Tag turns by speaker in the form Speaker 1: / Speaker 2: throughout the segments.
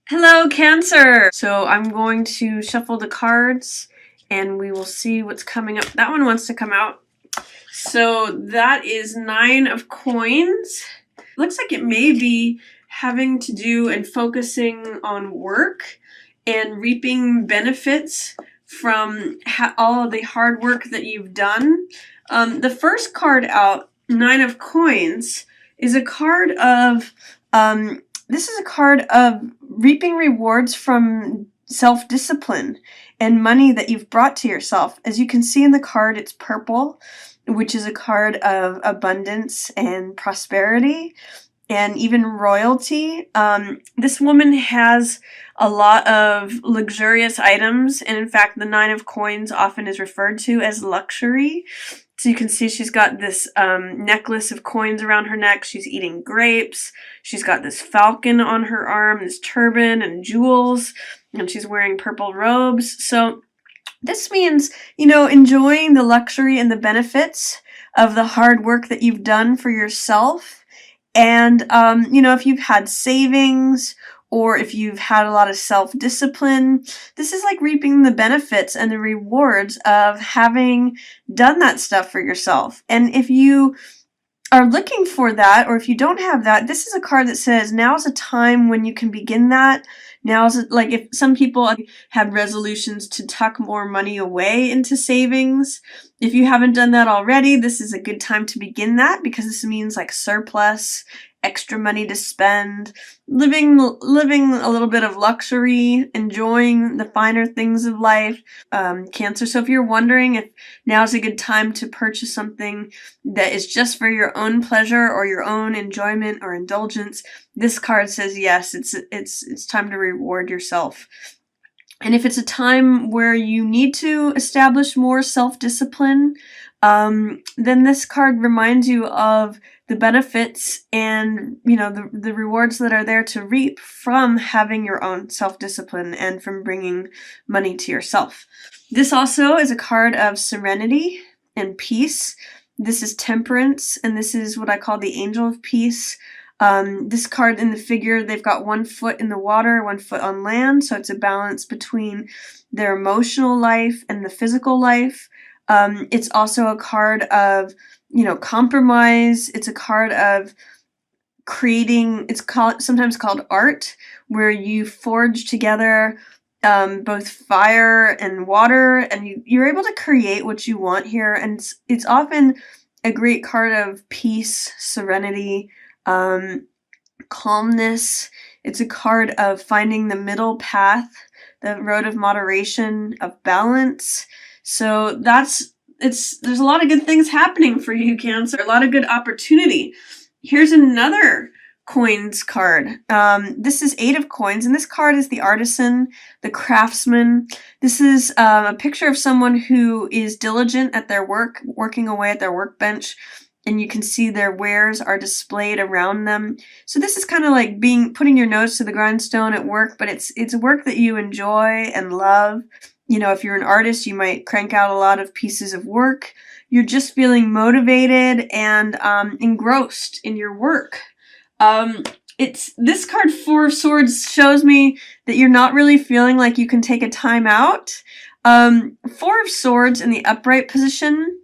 Speaker 1: Hello, Cancer! So I'm going to shuffle the cards and we will see what's coming up. That one wants to come out. So that is 9 of coins. Looks like it may be having to do and focusing on work and reaping benefits from all of the hard work that you've done. The first card out, 9 of coins, is a card of this is a card of reaping rewards from self-discipline and money that you've brought to yourself. As you can see in the card, it's purple, which is a card of abundance and prosperity and even royalty. This woman has a lot of luxurious items, and in fact, the 9 of coins often is referred to as luxury. So you can see she's got this necklace of coins around her neck. She's eating grapes. She's got this falcon on her arm, this turban and jewels, and she's wearing purple robes. So this means, enjoying the luxury and the benefits of the hard work that you've done for yourself. And, if you've had savings or if you've had a lot of self-discipline, this is like reaping the benefits and the rewards of having done that stuff for yourself. And if you are looking for that, or if you don't have that, this is a card that says now's a time when you can begin that. Now's like if some people have resolutions to tuck more money away into savings. If you haven't done that already, this is a good time to begin that because this means like surplus, extra money to spend, living a little bit of luxury, enjoying the finer things of life, Cancer. So if you're wondering if now's a good time to purchase something that is just for your own pleasure or your own enjoyment or indulgence, this card says yes, it's time to reward yourself. And if it's a time where you need to establish more self-discipline, then this card reminds you of the benefits and, the rewards that are there to reap from having your own self-discipline and from bringing money to yourself. This also is a card of serenity and peace. This is temperance, and this is what I call the angel of peace. This card in the figure, they've got 1 foot in the water, 1 foot on land, so it's a balance between their emotional life and the physical life. It's also a card of, compromise. It's a card of creating, sometimes called art, where you forge together both fire and water, and you're able to create what you want here. And it's often a great card of peace, serenity, calmness. It's a card of finding the middle path, the road of moderation, of balance. So there's a lot of good things happening for you, Cancer. A lot of good opportunity. Here's another coins card. This is 8 of coins, and this card is the artisan, the craftsman. This is a picture of someone who is diligent at their work, working away at their workbench, and you can see their wares are displayed around them. So this is kind of like putting your nose to the grindstone at work, but it's work that you enjoy and love. If you're an artist, you might crank out a lot of pieces of work. You're just feeling motivated and engrossed in your work. This card, 4 of Swords, shows me that you're not really feeling like you can take a time out. 4 of Swords in the upright position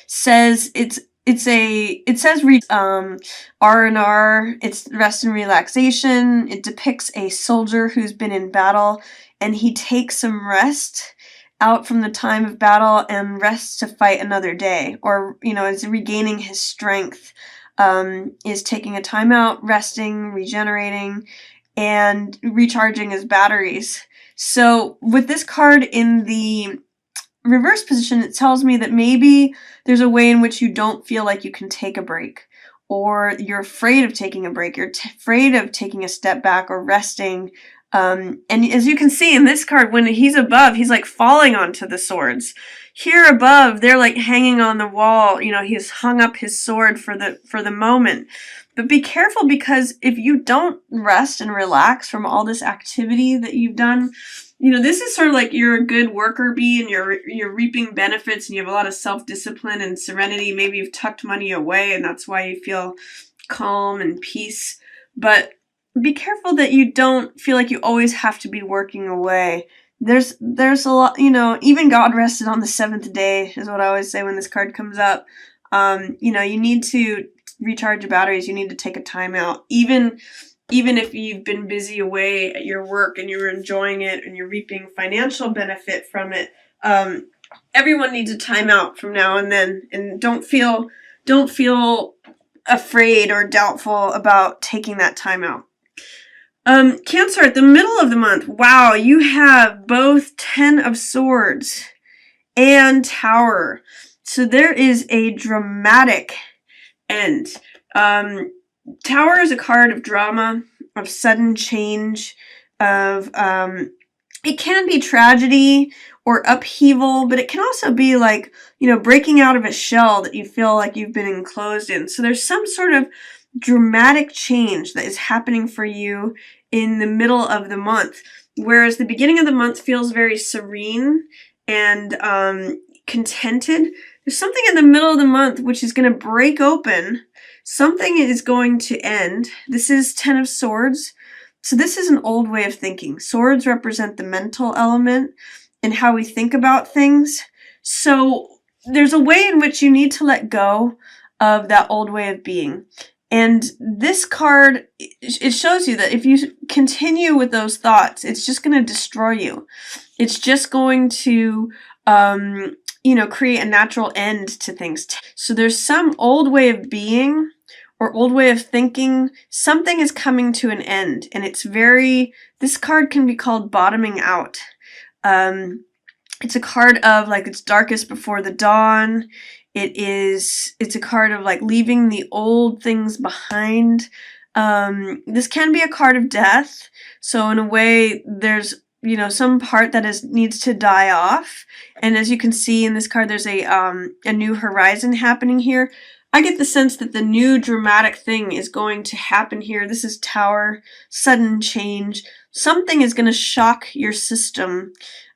Speaker 1: says it says R&R, it's rest and relaxation. It depicts a soldier who's been in battle and he takes some rest out from the time of battle and rests to fight another day, or, is regaining his strength, is taking a time out, resting, regenerating, and recharging his batteries. So with this card in the reverse position, it tells me that maybe there's a way in which you don't feel like you can take a break, or you're afraid of taking a break, you're afraid of taking a step back or resting. And as you can see in this card, when he's above, he's like falling onto the swords. Here above, they're like hanging on the wall. He's hung up his sword for the moment. But be careful, because if you don't rest and relax from all this activity that you've done, this is sort of like you're a good worker bee and you're reaping benefits and you have a lot of self-discipline and serenity. Maybe you've tucked money away and that's why you feel calm and peace. But be careful that you don't feel like you always have to be working away. There's a lot, you know, even God rested on the seventh day is what I always say when this card comes up. You know, you need to recharge your batteries. You need to take a time out. Even if you've been busy away at your work and you're enjoying it and you're reaping financial benefit from it, everyone needs a time out from now and then. And don't feel afraid or doubtful about taking that time out. Cancer, at the middle of the month, wow, you have both Ten of Swords and Tower. So there is a dramatic end. Tower is a card of drama, of sudden change, of, it can be tragedy or upheaval, but it can also be like, you know, breaking out of a shell that you feel like you've been enclosed in. So there's some sort of dramatic change that is happening for you in the middle of the month, whereas the beginning of the month feels very serene and contented. There's something in the middle of the month which is going to break open. Something is going to end. This is Ten of Swords. So this is an old way of thinking. Swords represent the mental element and how we think about things. So there's a way in which you need to let go of that old way of being. And this card, it shows you that if you continue with those thoughts, it's just going to destroy you. It's just going to, you know, create a natural end to things. So there's some old way of being or old way of thinking. Something is coming to an end. And it's this card can be called bottoming out. It's a card of like it's darkest before the dawn. It's a card of like leaving the old things behind. This can be a card of death. So in a way, there's, you know, some part that needs to die off. And as you can see in this card, there's a new horizon happening here. I get the sense that the new dramatic thing is going to happen here. This is Tower, sudden change. Something is going to shock your system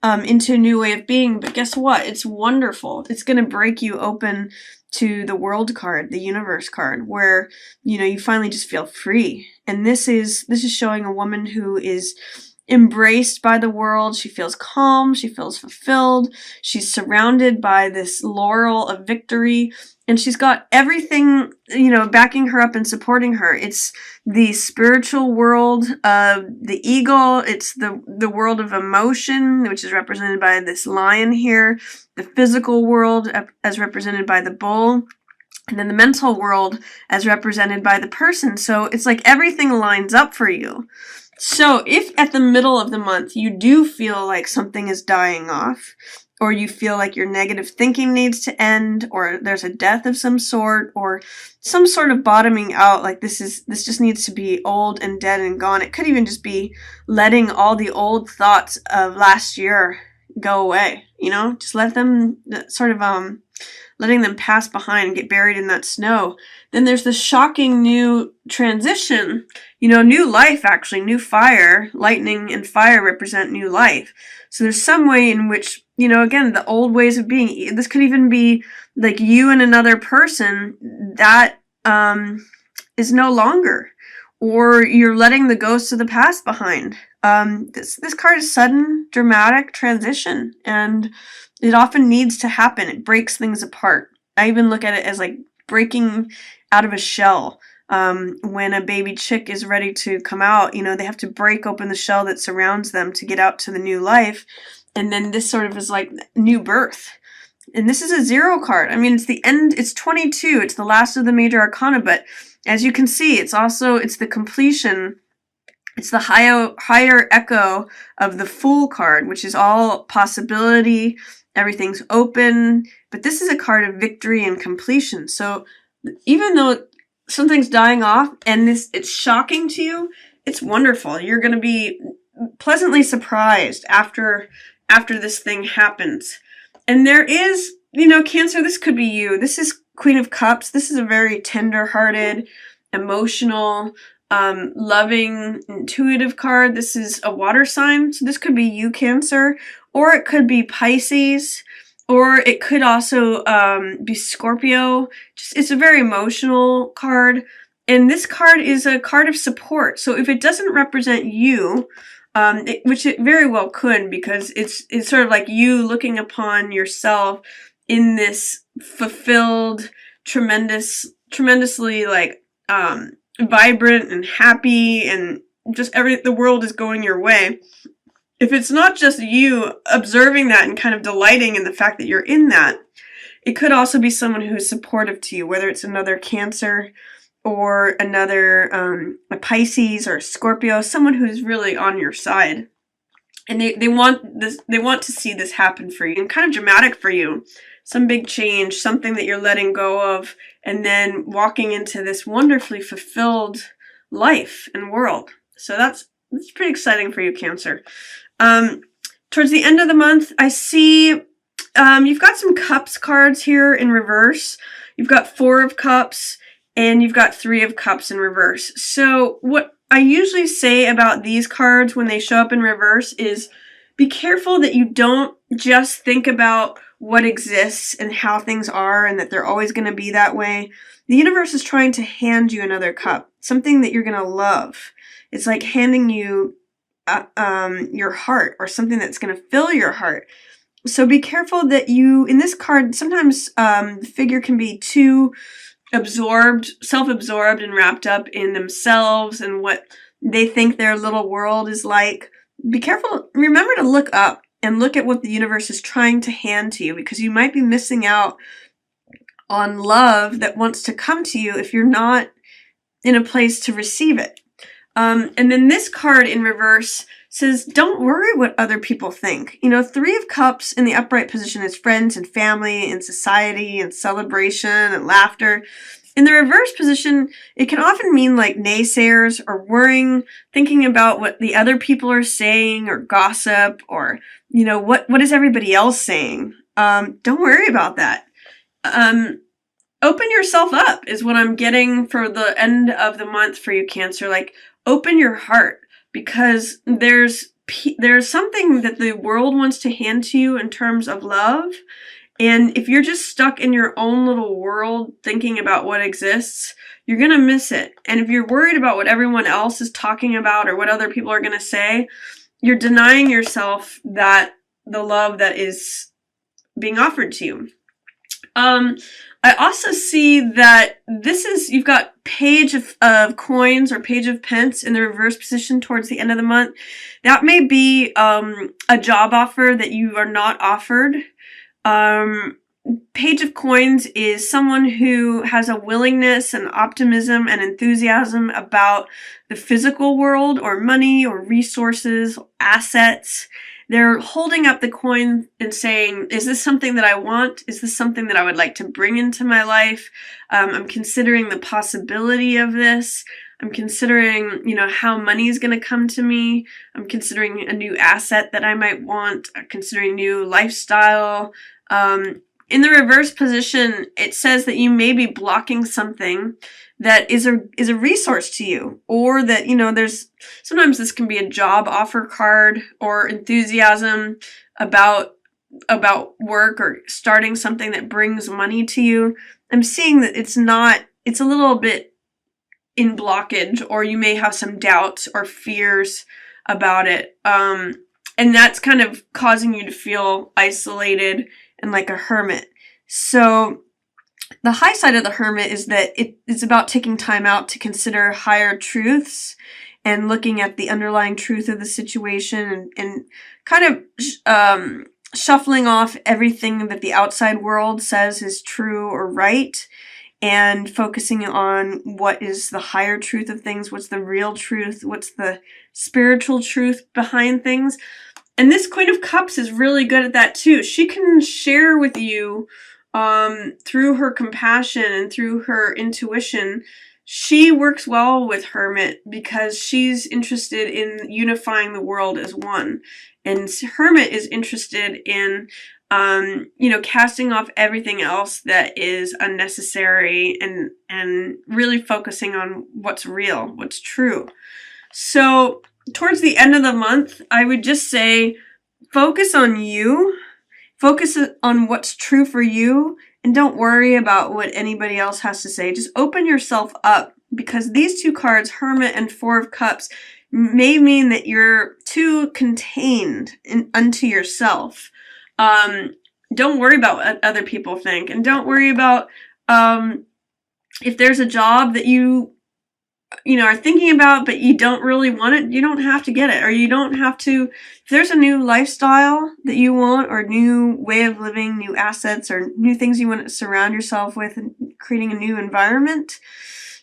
Speaker 1: into a new way of being, but guess what? It's wonderful. It's going to break you open to the world card, the universe card, where, you know, you finally just feel free. And this is showing a woman who is embraced by the world. She feels calm. She feels fulfilled. She's surrounded by this laurel of victory. And she's got everything, you know, backing her up and supporting her. It's the spiritual world of the eagle. It's the world of emotion, which is represented by this lion here. The physical world as represented by the bull. And then the mental world as represented by the person. So it's like everything lines up for you. So if at the middle of the month you do feel like something is dying off, or you feel like your negative thinking needs to end, or there's a death of some sort, or some sort of bottoming out, like this just needs to be old and dead and gone. It could even just be letting all the old thoughts of last year go away, you know? Just let them sort of, letting them pass behind and get buried in that snow. Then there's this shocking new transition, you know, new life actually, new fire. Lightning and fire represent new life. So there's some way in which, you know, again, the old ways of being, this could even be like you and another person that is no longer, or you're letting the ghosts of the past behind. This card is sudden, dramatic transition, and it often needs to happen. It breaks things apart. I even look at it as like breaking out of a shell. When a baby chick is ready to come out, you know, they have to break open the shell that surrounds them to get out to the new life. And then this sort of is like new birth. And this is a 0 card. I mean, it's the end, it's 22. It's the last of the major arcana, but as you can see, it's the completion. It's the higher echo of the Fool card, which is all possibility. Everything's open. But this is a card of victory and completion. So even though something's dying off and it's shocking to you, it's wonderful. You're going to be pleasantly surprised after this thing happens. And there is, you know, Cancer, this could be you. This is Queen of Cups. This is a very tender-hearted, emotional, loving, intuitive card. This is a water sign. So this could be you, Cancer, or it could be Pisces, or it could also be Scorpio. It's a very emotional card. And this card is a card of support. So if it doesn't represent you, which it very well could, because it's sort of like you looking upon yourself in this fulfilled, tremendously like vibrant and happy, and just the world is going your way. If it's not just you observing that and kind of delighting in the fact that you're in that, it could also be someone who's supportive to you, whether it's another Cancer or another a Pisces or a Scorpio, someone who's really on your side. And they want to see this happen for you, and kind of dramatic for you. Some big change, something that you're letting go of, and then walking into this wonderfully fulfilled life and world. So that's pretty exciting for you, Cancer. Towards the end of the month, I see you've got some Cups cards here in reverse. You've got 4 of Cups, and you've got 3 of Cups in reverse. So what I usually say about these cards when they show up in reverse is be careful that you don't just think about what exists and how things are and that they're always going to be that way. The universe is trying to hand you another cup, something that you're going to love. It's like handing you your heart, or something that's going to fill your heart. So be careful that you, in this card, sometimes the figure can be too self-absorbed and wrapped up in themselves and what they think their little world is like. Be careful. Remember to look up and look at what the universe is trying to hand to you, because you might be missing out on love that wants to come to you if you're not in a place to receive it. And then this card in reverse says, don't worry what other people think. 3 of Cups in the upright position is friends and family and society and celebration and laughter. In the reverse position, it can often mean like naysayers or worrying, thinking about what the other people are saying, or gossip, or, what is everybody else saying? Don't worry about that. Open yourself up is what I'm getting for the end of the month for you, Cancer. Like, open your heart, because there's something that the world wants to hand to you in terms of love. And if you're just stuck in your own little world thinking about what exists, you're going to miss it. And if you're worried about what everyone else is talking about or what other people are going to say, you're denying yourself the love that is being offered to you. I also see that you've got Page of Coins or Page of Pence in the reverse position towards the end of the month. That may be a job offer that you are not offered. Page of Coins is someone who has a willingness and optimism and enthusiasm about the physical world, or money, or resources, assets. They're holding up the coin and saying, is this something that I want? Is this something that I would like to bring into my life? I'm considering the possibility of this. I'm considering, how money is going to come to me. I'm considering a new asset that I might want. I'm considering new lifestyle. In the reverse position, it says that you may be blocking something that is a resource to you, or that, sometimes this can be a job offer card, or enthusiasm about work, or starting something that brings money to you. I'm seeing that it's a little bit in blockage, or you may have some doubts or fears about it. And that's kind of causing you to feel isolated and like a hermit. So the high side of the Hermit is that it's about taking time out to consider higher truths and looking at the underlying truth of the situation, and kind of shuffling off everything that the outside world says is true or right, and focusing on what is the higher truth of things, what's the real truth, what's the spiritual truth behind things. And this Queen of Cups is really good at that too. She can share with you through her compassion and through her intuition. She works well with Hermit because she's interested in unifying the world as one. And Hermit is interested in, casting off everything else that is unnecessary, and really focusing on what's real, what's true. So towards the end of the month, I would just say, focus on you. Focus on what's true for you, and don't worry about what anybody else has to say. Just open yourself up because these two cards, Hermit and Four of Cups, may mean that you're too contained unto yourself. Don't worry about what other people think, and don't worry about if there's a job that you are thinking about but you don't really want it. You don't have to get it, or you don't have to. If there's a new lifestyle that you want, or new way of living, new assets, or new things you want to surround yourself with, and creating a new environment,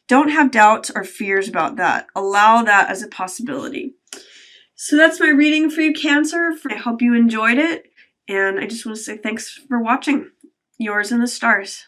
Speaker 1: don't have doubts or fears about that. Allow that as a possibility. So that's my reading for you, Cancer. I hope you enjoyed it, and I just want to say thanks for watching. Yours in the stars.